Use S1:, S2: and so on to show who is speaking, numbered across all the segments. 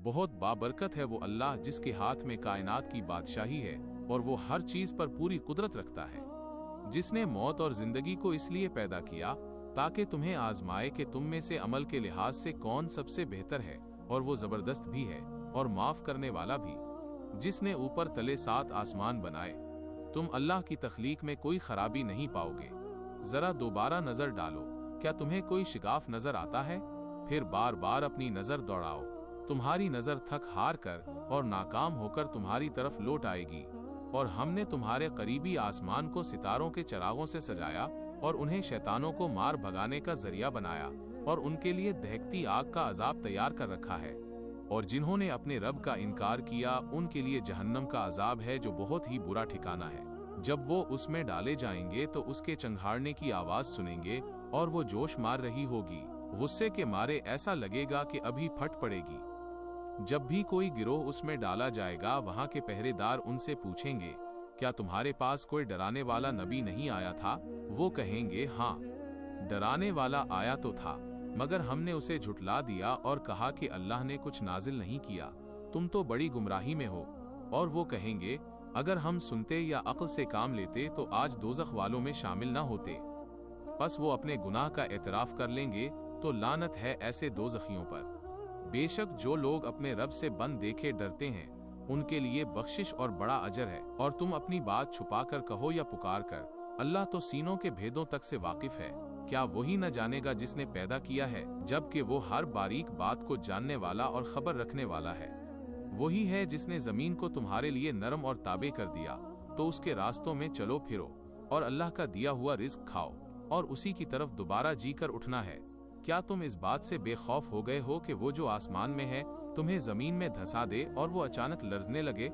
S1: बहुत बाबरकत है वो अल्लाह जिसके हाथ में कायनात की बादशाही है और वो हर चीज पर पूरी कुदरत रखता है, जिसने मौत और जिंदगी को इसलिए पैदा किया ताकि तुम्हें आजमाए कि तुम में से अमल के लिहाज से कौन सबसे बेहतर है, और वो जबरदस्त भी है और माफ करने वाला भी, जिसने ऊपर तले 7 आसमान बनाए। तुम अल्लाह की तख्लीक में कोई खराबी नहीं पाओगे। जरा दोबारा नजर डालो, क्या तुम्हें कोई शिगाफ नजर आता है? फिर बार बार अपनी नजर दौड़ाओ, तुम्हारी नजर थक हार कर और नाकाम होकर तुम्हारी तरफ लौट आएगी। और हमने तुम्हारे करीबी आसमान को सितारों के चिरागों से सजाया और उन्हें शैतानों को मार भगाने का जरिया बनाया, और उनके लिए दहकती आग का अजाब तैयार कर रखा है। और जिन्होंने अपने रब का इनकार किया उनके लिए जहन्नम का अजाब है जो बहुत ही बुरा ठिकाना है। जब वो उसमें डाले जाएंगे तो उसके चंघाड़ने की आवाज सुनेंगे और वो जोश मार रही होगी, गुस्से के मारे ऐसा लगेगा कि अभी फट पड़ेगी। जब भी कोई गिरोह उसमें डाला जाएगा, वहां के पहरेदार उनसे पूछेंगे, क्या तुम्हारे पास कोई डराने वाला नबी नहीं आया था? वो कहेंगे, हाँ, डराने वाला आया तो था, मगर हमने उसे झुठला दिया और कहा कि अल्लाह ने कुछ नाजिल नहीं किया, तुम तो बड़ी गुमराही में हो। और वो कहेंगे, अगर हम सुनते या अक्ल से काम लेते तो आज दोज़ख वालों में शामिल न होते। बस वो अपने गुनाह का एतराफ कर लेंगे तो लानत है ऐसे दोज़खियों पर। बेशक जो लोग अपने रब से बन देखे डरते हैं उनके लिए बख्शिश और बड़ा अजर है। और तुम अपनी बात छुपा कर कहो या पुकार कर, अल्लाह तो सीनों के भेदों तक से वाकिफ है। क्या वही न जानेगा जिसने पैदा किया है, जबकि वो हर बारीक बात को जानने वाला और खबर रखने वाला है। वही है जिसने जमीन को तुम्हारे लिए नरम और ताबे कर दिया, तो उसके रास्तों में चलो फिरो और अल्लाह का दिया हुआ रिज्क खाओ और उसी की तरफ दोबारा जी कर उठना है। क्या तुम इस बात से बेखौफ हो गए हो कि वो जो आसमान में है तुम्हें जमीन में धंसा दे और वो अचानक लर्जने लगे?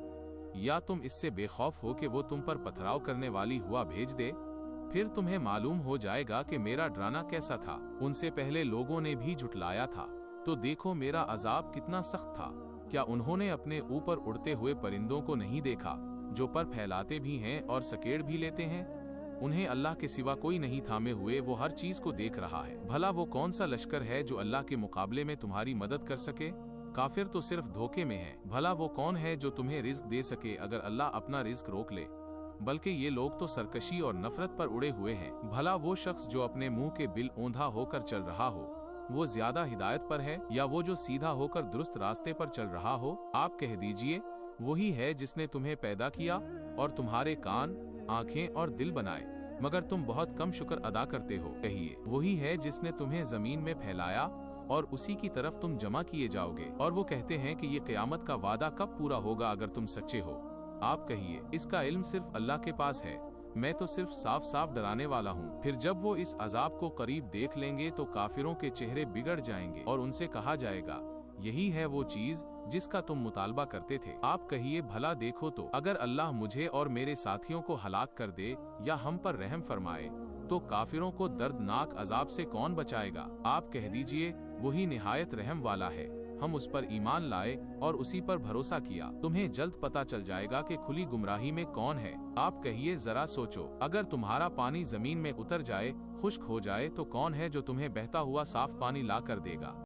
S1: या तुम इससे बेखौफ हो कि वो तुम पर पथराव करने वाली हुआ भेज दे? फिर तुम्हें मालूम हो जाएगा कि मेरा डराना कैसा था। उनसे पहले लोगों ने भी झुठलाया था, तो देखो मेरा अजाब कितना सख्त था। क्या उन्होंने अपने ऊपर उड़ते हुए परिंदों को नहीं देखा, जो पर फैलाते भी हैं और सकेड़ भी लेते हैं? उन्हें अल्लाह के सिवा कोई नहीं थामे हुए, वो हर चीज को देख रहा है। भला वो कौन सा लश्कर है जो अल्लाह के मुकाबले में तुम्हारी मदद कर सके? काफिर तो सिर्फ धोखे में है। भला वो कौन है जो तुम्हें रिज्क दे सके अगर अल्लाह अपना रिज्क रोक ले? बल्कि ये लोग तो सरकशी और नफरत पर उड़े हुए हैं। भला वो शख्स जो अपने मुंह के बिल औंधा होकर चल रहा हो, वो ज्यादा हिदायत पर है या वो जो सीधा होकर दुरुस्त रास्ते पर चल रहा हो? आप कह दीजिए, वही है जिसने तुम्हें पैदा किया और तुम्हारे कान, आंखें और दिल बनाए, मगर तुम बहुत कम शुक्र अदा करते हो। कहिए, वही है जिसने तुम्हें जमीन में फैलाया और उसी की तरफ तुम जमा किए जाओगे। और वो कहते हैं कि ये क़यामत का वादा कब पूरा होगा अगर तुम सच्चे हो। आप कहिए, इसका इल्म सिर्फ अल्लाह के पास है, मैं तो सिर्फ साफ साफ डराने वाला हूँ। फिर जब वो इस अजाब को करीब देख लेंगे तो काफिरों के चेहरे बिगड़ जाएंगे और उनसे कहा जाएगा, यही है वो चीज जिसका तुम मुतालबा करते थे। आप कहिए, भला देखो तो, अगर अल्लाह मुझे और मेरे साथियों को हलाक कर दे या हम पर रहम फरमाए तो काफिरों को दर्दनाक अजाब से कौन बचाएगा? आप कह दीजिए, वही निहायत रहम वाला है, हम उस पर ईमान लाए और उसी पर भरोसा किया। तुम्हें जल्द पता चल जाएगा कि खुली गुमराही में कौन है। आप कहिए, जरा सोचो, अगर तुम्हारा पानी जमीन में उतर जाए, खुश्क हो जाए, तो कौन है जो तुम्हें बहता हुआ साफ पानी ला कर देगा?